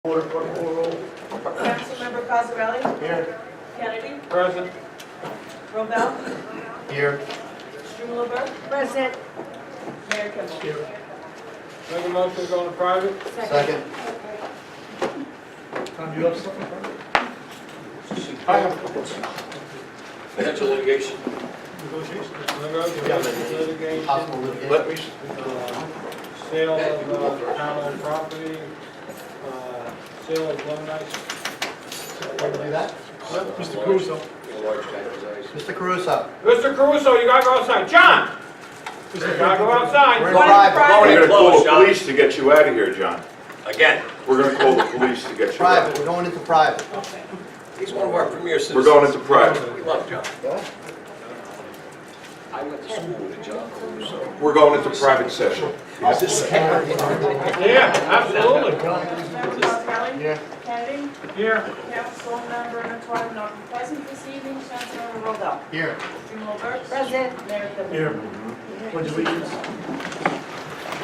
Order for the roll. Councilmember Cosarelli? Here. Kennedy? Present. Robel? Here. Strumelberg? Present. Mayor Kimball? Here. Make a motion to go into private? Second. Tom, you have something? Potential litigation. Litigation. Possible litigation. Sale of town-owned property, sale of loan ice. Want to do that? Mr. Caruso. Large tanker's ice. Mr. Caruso. Mr. Caruso, you gotta go outside. John! You gotta go outside. We're in Going private. private. We're gonna call Close, the John. police to get you out of here, John. Again, We're gonna call the police to get you out. Private, we're going into private. he's one of our premier We're citizens. going into private. We love John. I went to school with John Caruso. We're going into private session. Yeah, absolutely. Councilmember Cosarelli? Yeah. Kennedy? Here. Councilmember Nattari not present this evening. Councilmember Robel? Here. Strumelberg? Present. Mayor Kimball? Here. Pledge allegiance.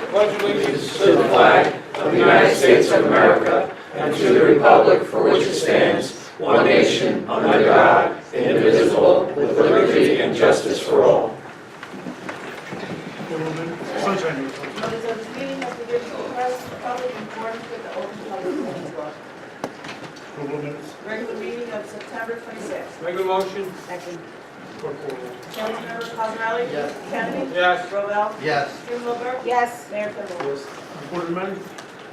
Pledge allegiance to the flag of the United States of America and to the republic for which it stands, one nation, under God, indivisible, with liberty and justice for all. Sunshine. Notice of this meeting has been given to the press and public in accordance with the Open Public Meetings Law. Regular meeting of September 26th. Make a motion. Second. Councilmember Cosarelli? Yes. Kennedy? Yes. Robel? Yes. Strumelberg? Yes. Mayor Kimball? Report of the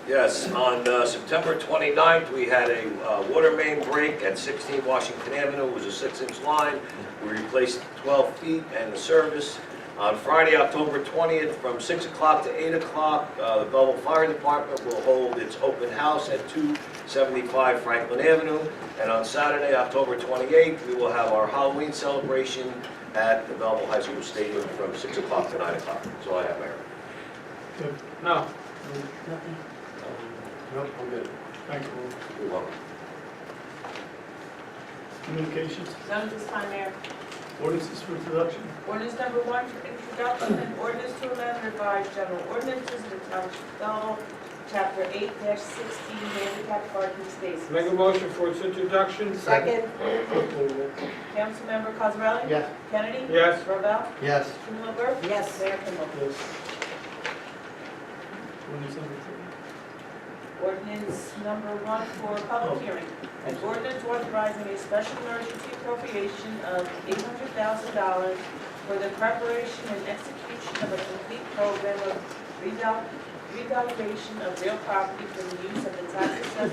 Yes, on September 29th, we had a water main break at 16 Washington Avenue. It was a 6-inch line. We replaced 12 feet and the service. On Friday, October 20th, from 6 o'clock to 8 o'clock, the Belleville Fire Department will hold its open house at 275 Franklin Avenue. And on Saturday, October 28th, we will have our Halloween celebration at the Belleville High School Stadium from 6 o'clock to 9 o'clock. That's all I have, Mayor. No. Nope, we're good. Thank you. You're welcome. Communications. None at this time, Mayor. Ordinances for introduction. Ordinance number 1 for introduction, and ordinance to amend and revise general ordinances of the Township of Belleville, Chapter 8-16, handicap parking spaces. Make a motion for its introduction. Second. Councilmember Cosarelli? Yes. Kennedy? Yes. Robel? Yes. Strumelberg? Yes. Mayor Kimball? Yes. Ordinance number 3. Ordinance number 1 for public hearing. An ordinance authorizing a special emergency appropriation of $800,000 for the preparation and execution of a complete program of revaluation of real property for the use of the tax assessors of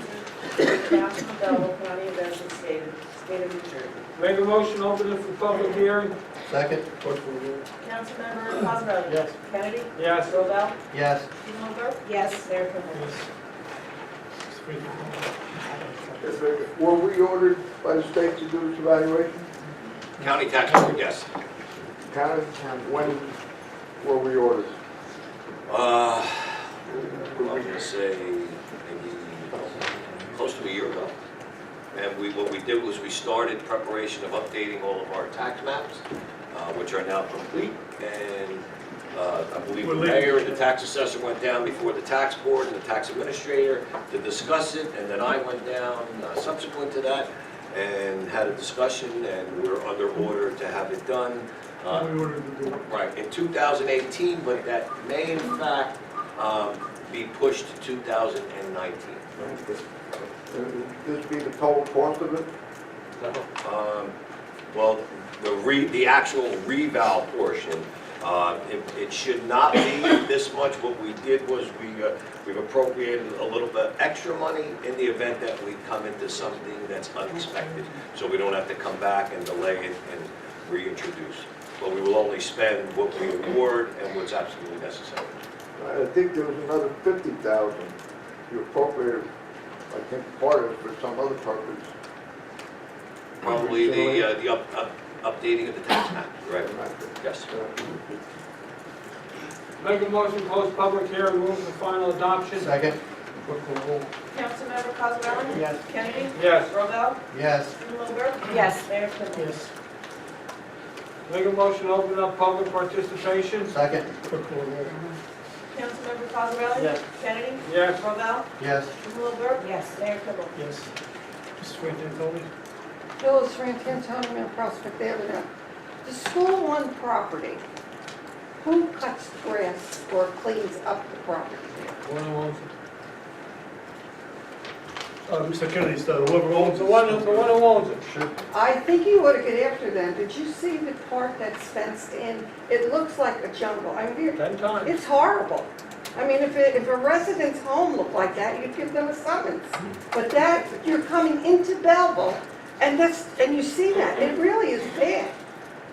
the Township of Belleville, County of Essex, State of New Jersey. Make a motion, open it for public hearing. Second. Councilmember Cosarelli? Yes. Kennedy? Yes. Robel? Yes. Strumelberg? Yes. Mayor Kimball? Were we ordered by the state to do this evaluation? County tax board, yes. County, when were we ordered? I'm going to say maybe close to a year ago. And what we did was we started preparation of updating all of our tax maps, which are now complete. And I believe the mayor and the tax assessor went down before the tax board and the tax administrator to discuss it. And then I went down subsequent to that and had a discussion, and we're under order to have it done. Right, in 2018, but that may in fact be pushed to 2019. This be the total cost of it? Well, the actual reval portion, it should not be this much. What we did was we've appropriated a little bit extra money in the event that we come into something that's unexpected, so we don't have to come back and delay it and reintroduce. But we will only spend what we award and what's absolutely necessary. I think there was another 50,000 you appropriated, I think part of it for some other purpose. Probably the updating of the tax map, right? Yes. Make a motion, close public hearing, move for final adoption. Second. Councilmember Cosarelli? Yes. Kennedy? Yes. Robel? Yes. Strumelberg? Yes. Mayor Kimball? Yes. Make a motion, open up public participation. Second. Councilmember Cosarelli? Yes. Kennedy? Yes. Rovell? Yes. Strumelberg? Yes. Mayor Kibble? Yes. Mrs. Frantantoni? Phyllis Frantantoni, Mount Prospect Avenue. The School One property, who cuts grass or cleans up the property? One who owns Mr. Kennedy, whoever owns it. it. The one who owns it. I think you ought to get after them. Did you see the part that's fenced in? It looks like a jungle. I mean, 10 times. it's horrible. I mean, if a resident's home looked like that, you'd give them a summons. But that, you're coming into Belleville, and you see that, it really is bad.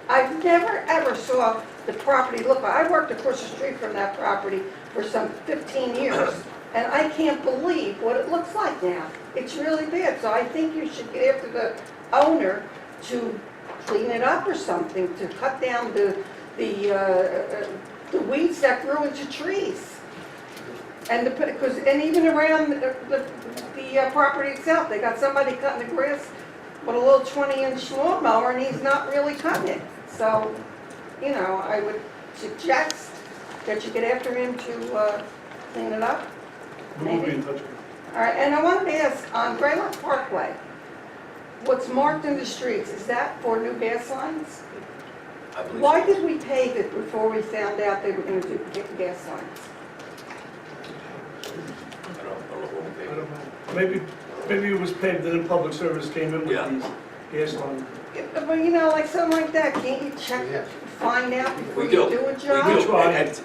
I've never ever saw the property look like, I worked across the street from that property for some 15 years, and I can't believe what it looks like now. It's really bad, so I think you should get after the owner to clean it up or something, to cut down the weeds that grow into trees. And even around the property itself, they got somebody cutting the grass with a little 20-inch lawnmower, and he's not really cutting it. So, you know, I would suggest that you get after him to clean it up. We'll be in touch with you. All right, and I wanted to ask, on Graylock Parkway, what's marked in the streets, is that for new gas lines? I believe Why so. did we pave it before we found out they were going to duplicate gas lines? I don't know what we I think. don't know. Maybe it was paved, and then public service came in Yeah. with these gas lines. But you know, like something like that, can't you check, Yeah. find out before We you do. do a We job? do. try. And-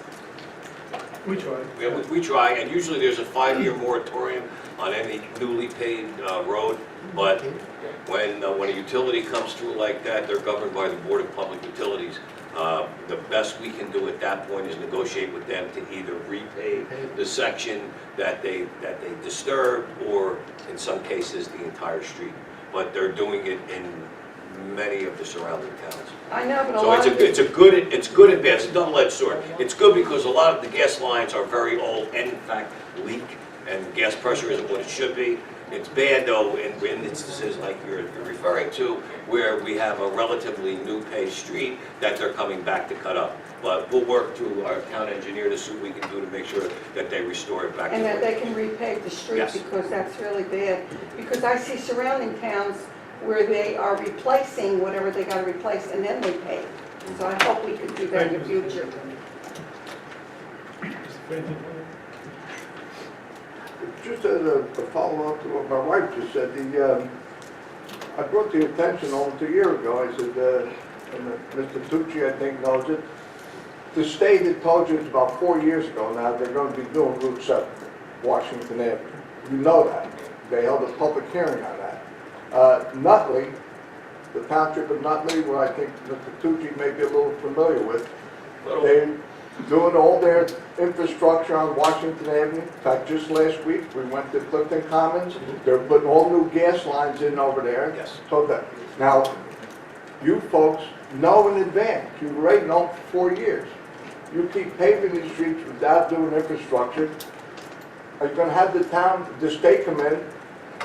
We tried. We try, and usually there's a 5-year moratorium on any newly paved road, but when a utility comes through like that, they're governed by the Board of Public Utilities. The best we can do at that point is negotiate with them to either repave the section that they disturbed, or in some cases, the entire street. But they're doing it in many of the surrounding towns. I know, but a So lot of it's good and bad, it's a double-edged sword. It's good because a lot of the gas lines are very old and in fact leak, and gas pressure isn't what it should be. It's bad though in instances like you're referring to, where we have a relatively new paved street that they're coming back to cut up. But we'll work through our town engineer to see what we can do to make sure that they restore it back to and that they where. can repave the street, Yes. because that's really bad. Because I see surrounding towns where they are replacing whatever they got to replace, and then they pave. So I hope we can do that in the future. Mr. Frantantoni? Just as a follow-up to what my wife just said, I brought the attention almost a year ago, I said, and Mr. Tucci, I think, knows it, the state had told you it's about 4 years ago now, they're going to be doing Route 7, Washington Avenue. You know that. They held a public hearing on that. Nutley, the township of Nutley, where I think Mr. Tucci may be a little familiar with, they're doing all their infrastructure on Washington Avenue. In fact, just last week, we went to Clifton Commons. They're putting all new gas lines in over there. Yes. So that, now, you folks know in advance, you already know for 4 years. You keep paving these streets without doing infrastructure. Are you gonna have the state come in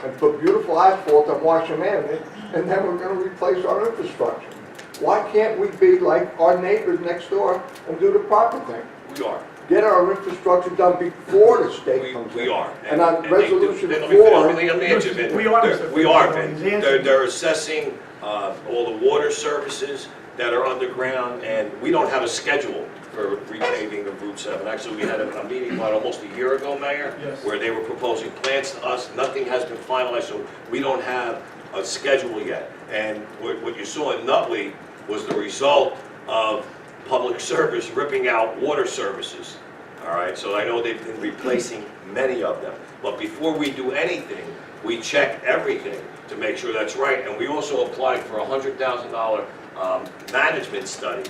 and put beautiful asphalt on Washington Avenue, and then we're gonna replace our infrastructure? Why can't we be like our neighbors next door and do the proper thing? We are. Get our infrastructure done before the state comes in. We are. And on they do- resolution let me- 4, let me answer, Vin. We are, Mr. We are, Frantantoni. Vin. He's answering. They're assessing all the water services that are underground, and we don't have a schedule for repaving of Route 7. Actually, we had a meeting about almost a year ago, Mayor, Yes. where they were proposing plans to us. Nothing has been finalized, so we don't have a schedule yet. And what you saw in Nutley was the result of public service ripping out water services. All right, so I know they've been replacing many of them. But before we do anything, we check everything to make sure that's right. And we also applied for a $100,000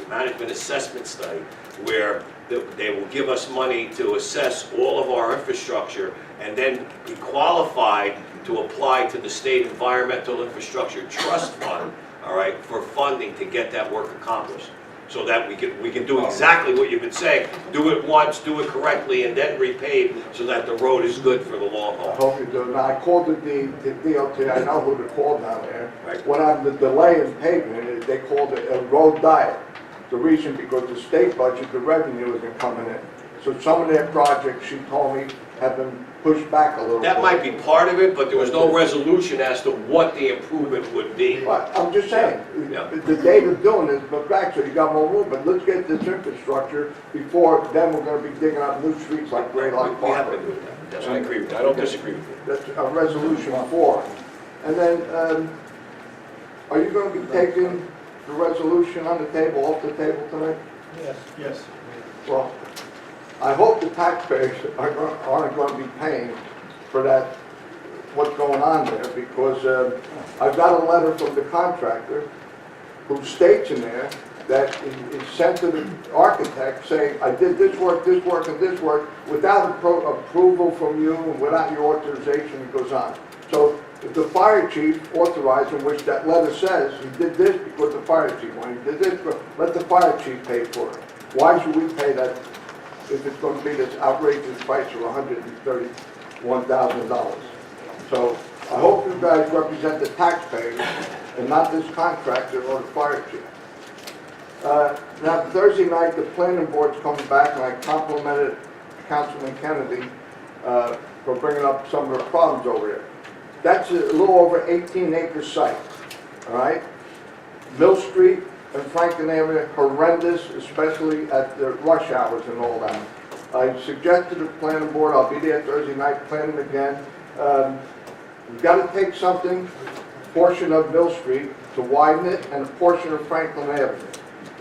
management assessment study, where they will give us money to assess all of our infrastructure and then be qualified to apply to the State Environmental Infrastructure Trust Fund, all right, for funding to get that work accomplished. So that we can do exactly what you've been saying, do it once, do it correctly, and then repave so that the road is good for the long I haul. hope you do. Now, I called the DOT, I know who to call down there. Right. What happened, the delay in paving, they called it a road diet. The reason, because the state budget, the revenue isn't coming in. So some of their projects, she told me, have been pushed back a little bit. That might be part of it, but there was no resolution as to what the improvement would be. But I'm just saying, Yeah. the date of doing this, but back, so you got more room, but let's get this infrastructure before then we're gonna be digging up new streets like Graylock We have Park. been doing that. Yes, I agree with that. I don't disagree with you. That's a resolution 4. And then, are you gonna be taking the resolution on the table, off the table tonight? Yes. Well, I hope the taxpayers aren't going to be paying for that, what's going on there, because I've got a letter from the contractor who states in there that is sent to the architect saying, I did this work, and this work, without approval from you, and without your authorization, it goes on. So if the fire chief authorized him, which that letter says, he did this because the fire chief wanted, he did this, let the fire chief pay for it. Why should we pay that if it's going to be this outrageous price of $131,000? So I hope you guys represent the taxpayers and not this contractor or the fire chief. Now, Thursday night, the planning board's coming back, and I complimented Councilman Kennedy for bringing up some of the problems over there. That's a little over 18-acre site, all right? Mill Street and Franklin Avenue, horrendous, especially at the rush hours and all that. I suggested to the planning board, I'll be there Thursday night, planning again. We've got to take something, portion of Mill Street, to widen it, and a portion of Franklin Avenue.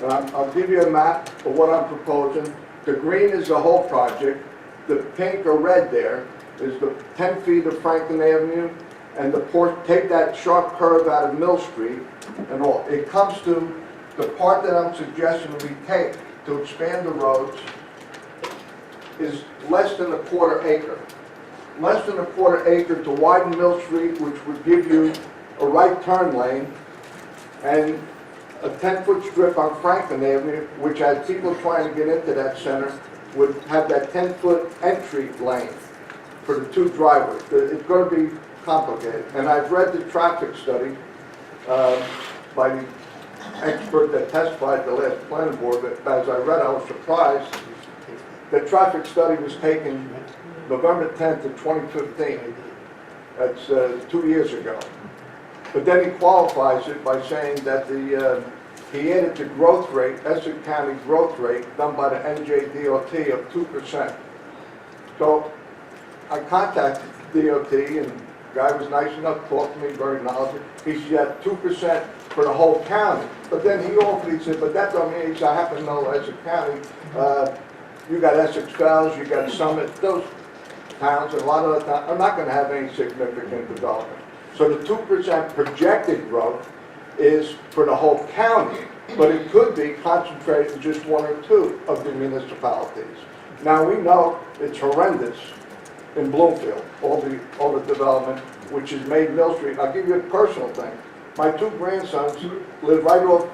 And I'll give you a map of what I'm proposing. The green is the whole project. The pink or red there is the 10 feet of Franklin Avenue, and take that sharp curve out of Mill Street and all. It comes to the part that I'm suggesting we take to expand the roads is less than a quarter acre. Less than a quarter acre to widen Mill Street, which would give you a right turn lane, and a 10-foot strip on Franklin Avenue, which has people trying to get into that center, would have that 10-foot entry lane for the two driveways. It's going to be complicated. And I've read the traffic study by the expert that testified at the last planning board, but as I read, I was surprised. The traffic study was taken November 10th of 2015. That's 2 years ago. But then he qualifies it by saying that he added the growth rate, Essex County growth rate, done by the NJDOT of 2%. So I contacted DOT, and the guy was nice enough to talk to me, very knowledgeable. He said 2% for the whole county. But then he offered, he said, but that don't mean, he said, I happen to know Essex County. You got Essex Fells, you got Summit, those towns, and a lot of the towns are not going to have any significant development. So the 2% projected growth is for the whole county, but it could be concentrated in just one or two of the municipalities. Now, we know it's horrendous in Bloomfield, all the development, which has made Mill Street. I'll give you a personal thing. My two grandsons live right off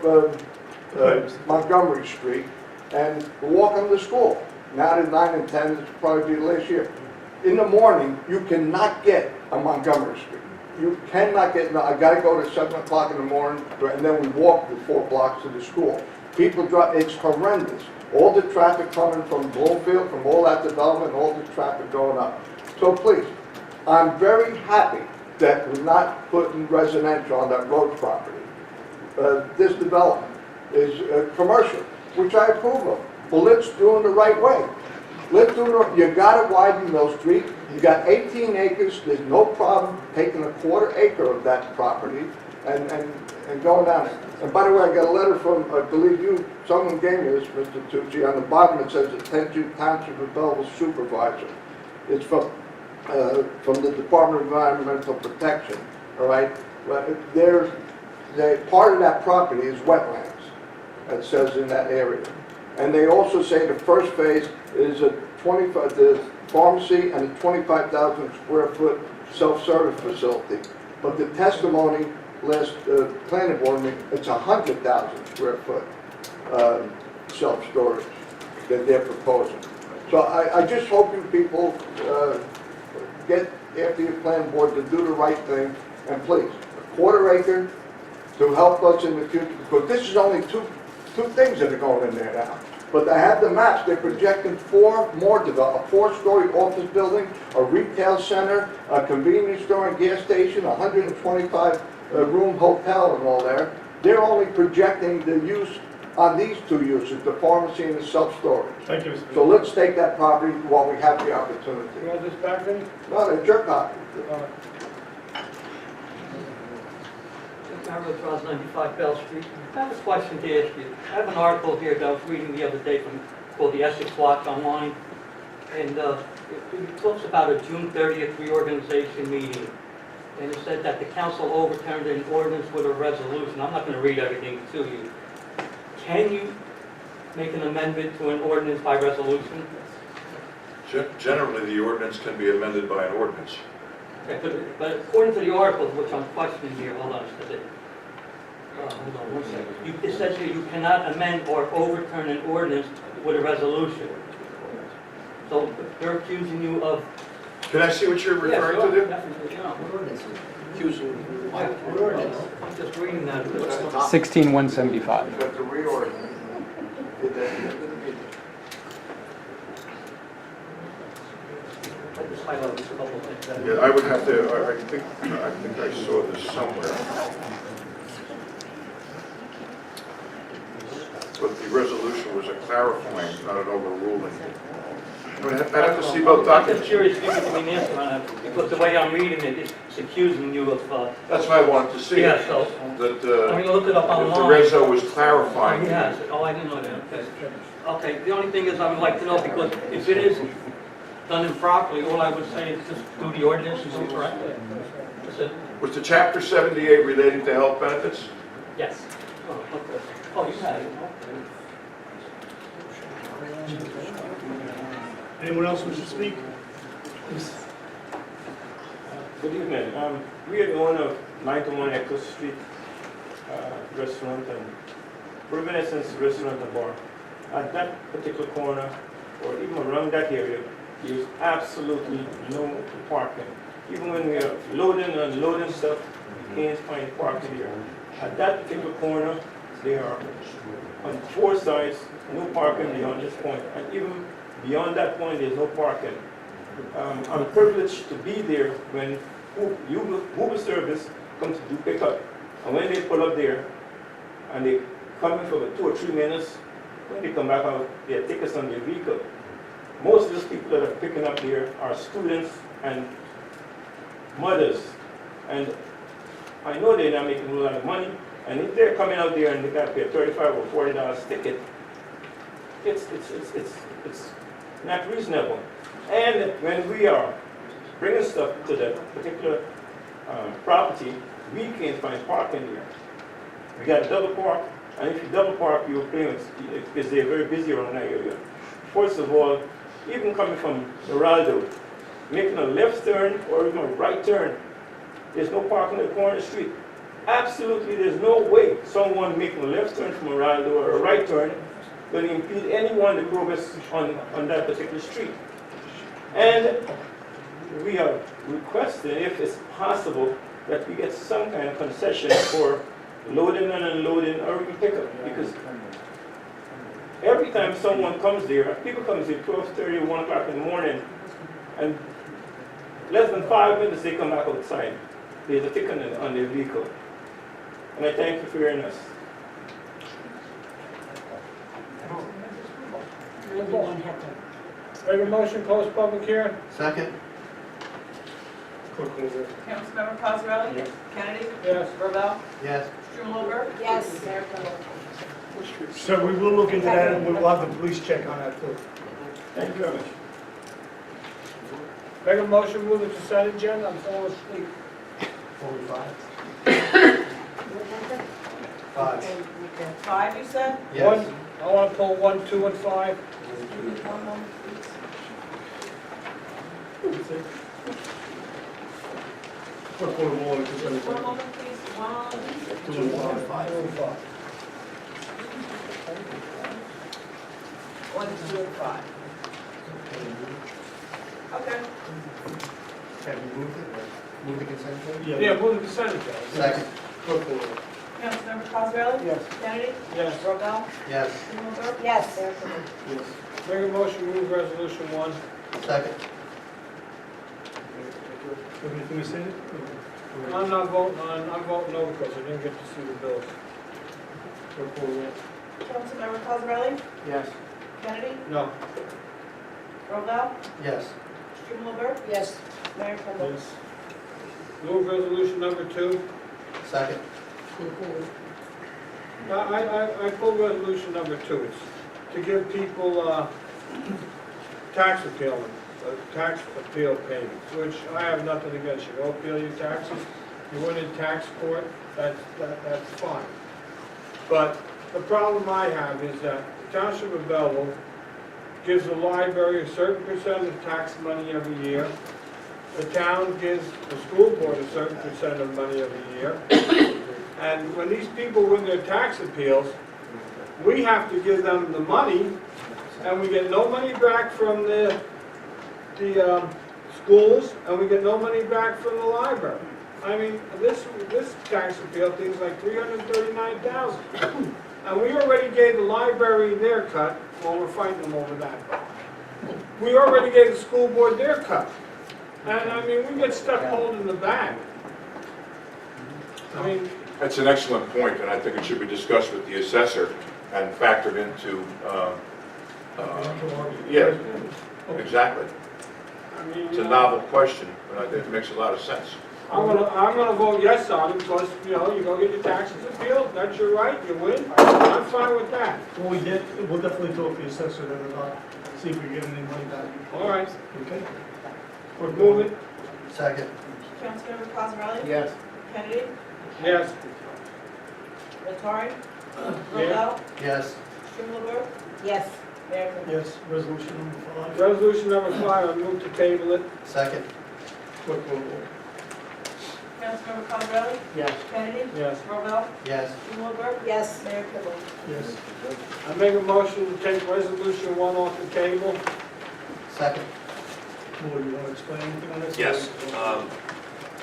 Montgomery Street, and walk them to school. Now they're 9 and 10, it's probably the last year. In the morning, you cannot get on Montgomery Street. You cannot get, I gotta go to 7 o'clock in the morning, and then we walk the 4 blocks to the school. People drive, it's horrendous. All the traffic coming from Bloomfield, from all that development, all the traffic going up. So please, I'm very happy that we're not putting residential on that road property. This development is commercial, which I approve of. But let's do it the right way. Let's do it, you gotta widen Mill Street. You got 18 acres, there's no problem taking a quarter acre of that property and going down it. And by the way, I got a letter from, I believe you, someone gave me this, Mr. Tucci. On the bottom it says, attention Township of Belleville Supervisor. It's from the Department of Environmental Protection, all right? Part of that property is wetlands, it says in that area. And they also say the first phase is the pharmacy and a 25,000 square foot self-service facility. But the testimony last planning board meeting, it's 100,000 square foot self-storage that they're proposing. So I just hope you people get after your planning board to do the right thing, and please, a quarter acre to help us in the future, because this is only two things that are going in there now. But I have the maps, they're projecting 4 more develop, a 4-story office building, a retail center, a convenience store and gas station, 125 room hotel and all there. They're only projecting the use on these 2 uses, the pharmacy and the self-storage. Thank you, Mr. So Belleville. let's take that property while we have the opportunity. You want this back then? No, they're your copy. Mario Charles, 95 Bell Street. I have a question to ask you. I have an article here that I was reading the other day called the Essex Watch Online, and it talks about a June 30th reorganization meeting, and it said that the council overturned an ordinance with a resolution. I'm not going to read everything to you. Can you make an amendment to an ordinance by resolution? Generally, the ordinance can be amended by an ordinance. Okay, but according to the article, which I'm questioning here, hold on a second. Hold on one second. It says here you cannot amend or overturn an ordinance with a resolution. So they're accusing you of... Can I see what you're referring to there? Definitely, yeah. Accusing What ordinance? I'm just reading that. 16175. That's a reordinance. Did that at the end of the meeting. I just highlighted a couple of things. Yeah, I would have to, I think I saw this somewhere. But the resolution was a clarifying, not an overruling. I mean, I'd have to see both I'm just documents. curious if you can give me an answer on that, because the way I'm reading it, it's accusing you of... That's why I wanted to see Yeah, it. so... That, I mean, look it up if the online. reso was Oh, clarifying. he has it. Oh, I didn't know that. Okay. Okay, the only thing is I would like to know, because if it is done improperly, all I would say is just do the ordinance and do it correctly. That's it. Was the chapter 78 relating to health benefits? Yes. Oh, okay. Oh, you had it. Anyone else wish to speak? Good evening. We are the owner of 91 Echo Street Restaurant and Reminiscence Restaurant and Bar. At that particular corner, or even around that area, there is absolutely no parking. Even when we are loading and unloading stuff, you can't find parking there. At that particular corner, there are on 4 sides, no parking beyond this point. And even beyond that point, there's no parking. I'm privileged to be there when Uber service comes to do pickup. And when they pull up there, and they come in for 2 or 3 minutes, when they come back out, they take us on their vehicle. Most of those people that are picking up there are students and mothers. And I know they're not making a lot of money, and if they're coming out there and they got to pay a $35 or $40 ticket, it's not reasonable. And when we are bringing stuff to that particular property, we can't find parking there. We got to double park, and if you double park, you're paying because they're very busy around that area. First of all, even coming from Geraldo, making a left turn or even a right turn, there's no parking on the corner of the street. Absolutely, there's no way someone making a left turn from Geraldo or a right turn going to impede anyone to progress on that particular street. And we are requesting, if it's possible, that we get some kind of concession for loading and unloading or even pickup, because every time someone comes there, people come here 12:30 or 1 o'clock in the morning, and less than 5 minutes they come back outside. There's a ticket on their vehicle. And I thank you for hearing us. Make a motion, close public hearing? Second? Clerk will read. Councilmember Cosarelli? Yes. Kennedy? Yes. Robel? Yes. Strumelberg? Yes. Mayor Kibble? So we will look into that, and we'll have the police check on that too. Thank you very much. Make a motion, move it to consent agenda, I'm falling asleep. 45? 5. 5, you said? Yes. I want to pull 1, 2, and 5. One moment, please. Clerk will roll it to consent One agenda. moment, please. 1, 2 and 5. 2 and 5. 1, 2, and 5. Okay. Have you moved it? Move the consent agenda? Yeah, move the consent agenda. Second? Clerk will roll. Councilmember Cosarelli? Yes. Kennedy? Yes. Robel? Yes. Strumelberg? Yes. Mayor Kibble? Yes. Make a motion, move resolution 1. Second. Can we say it? I'm not voting on, I'm voting no because I didn't get to see the bills. Councilmember Cosarelli? Yes. Kennedy? No. Robel? Yes. Strumelberg? Yes. Mayor Kibble? Yes. Move resolution number 2. Second. I pulled resolution number 2. It's to give people tax appeal payments, which I have nothing against. You go appeal your taxes, you win in tax court, that's fine. But the problem I have is that the Township of Belleville gives the library a certain percent of tax money every year. The town gives the school board a certain percent of money every year. And when these people win their tax appeals, we have to give them the money, and we get no money back from the schools, and we get no money back from the library. I mean, this tax appeal thing's like $339,000. And we already gave the library their cut, well, we're fighting them over that. We already gave the school board their cut. And I mean, we get stuck holding the bag. I mean, That's an excellent point, and I think it should be discussed with the assessor and factored into, yeah, exactly. I mean, It's a novel question, but I think it makes a lot of sense. I'm gonna vote yes on it because, you know, you go get your taxes appealed, that's your right, you win. I'm fine with that. Well, we'll definitely talk to the assessor then about, see if we get any money back. All right, Okay? we're moving. Second. Councilmember Cosarelli? Yes. Kennedy? Yes. Nattari? Yeah. Robel? Yes. Strumelberg? Yes. Mayor Kibble? Yes, resolution number 5. Resolution number 5, I move to table it. Second. Clerk will roll. Councilmember Cosarelli? Yes. Kennedy? Yes. Robel? Yes. Strumelberg? Yes. Mayor Kibble? Yes. I make a motion to take resolution 1 off the table. Second. Board, you want to explain anything on this? Yes,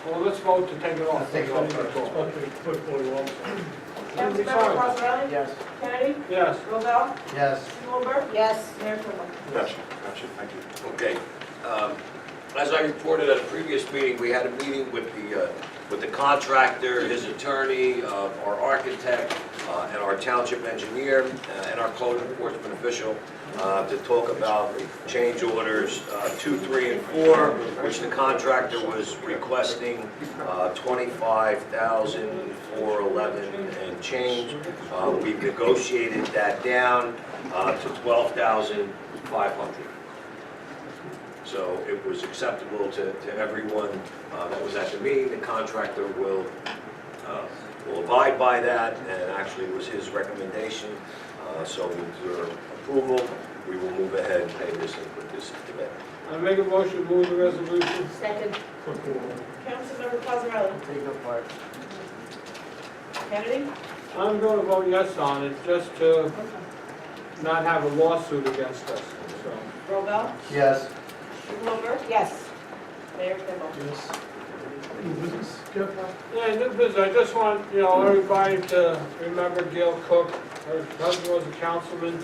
Well, let's vote to take it off. Let's take it off first. Okay, clerk will roll. Councilmember Cosarelli? Yes. Kennedy? Yes. Robel? Yes. Strumelberg? Yes. Mayor Kibble? Gotcha, thank you. okay. As I reported at a previous meeting, we had a meeting with the contractor, his attorney, our architect, and our township engineer, and our code enforcement official to talk about the change orders 2, 3, and 4, which the contractor was requesting $25,411 and change. We've negotiated that down to $12,500. So it was acceptable to everyone that was at the meeting. The contractor will abide by that, and actually it was his recommendation. So with your approval, we will move ahead and pay this and put this to bed. I make a motion to move the resolution. Second. Clerk will roll. Councilmember Cosarelli? Take a part. Kennedy? I'm going to vote yes on it, just to not have a lawsuit against us, so. Robel? Yes. Strumelberg? Yes. Mayor Kibble? Yes. New business, Jeff? Yeah, new business, I just want, you know, everybody to remember Gail Cook. Her husband was a councilman,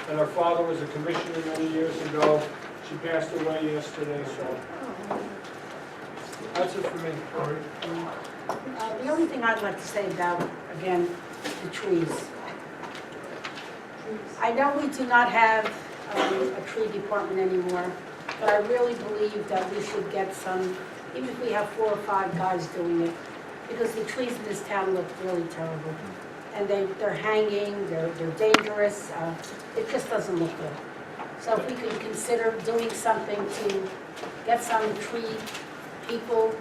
and her father was a commissioner many years ago. She passed away yesterday, so that's it for me. The only thing I'd like to say about, again, the trees. I know we do not have a tree department anymore, but I really believe that we should get some, even if we have 4 or 5 guys doing it, because the trees in this town look really terrible. And they're hanging, they're dangerous, it just doesn't look good. So if we could consider doing something to get some tree people,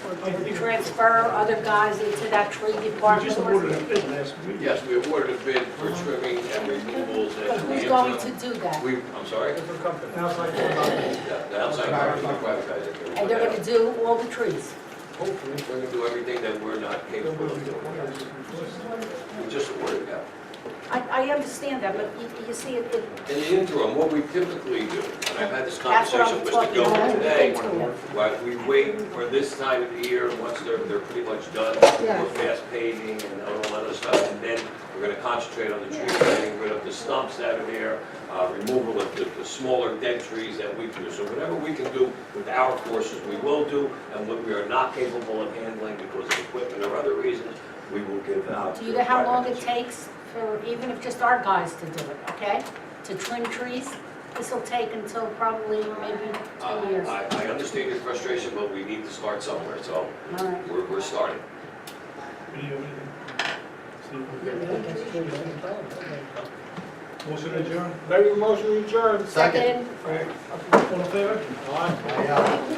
or transfer other guys into that tree We department. just awarded a bid last week. Yes, we awarded a bid for trimming and removals. But and who's the going interim- to do that? I'm sorry? Different company. Outside. Yeah, the outside party, the private guys. And they're gonna do all the trees. Hopefully. We're gonna do everything that we're not capable of doing. We just awarded that. I understand that, but you see, In the interim, what we typically do, I've had this That's what conversation I'm with Mr. talking Gilman about. today. Into it. Right, we wait for this time of the year, once they're pretty much done, Yeah. we're fast paving and all that other stuff, and then we're gonna concentrate on the trees, getting rid of the stumps that are there, removal of the smaller dead trees that we can do. So whatever we can do with our forces, we will do, and what we are not capable of handling because of equipment or other reasons, we will give out. Do you know how long it takes for, even if just our guys to do it, okay? To trim trees? This will take until probably maybe 10 years. I understand your frustration, but we need to start somewhere, so All right. we're starting. Motion adjourned. Make a motion to adjourn. Second. All in favor? Aye. Yeah.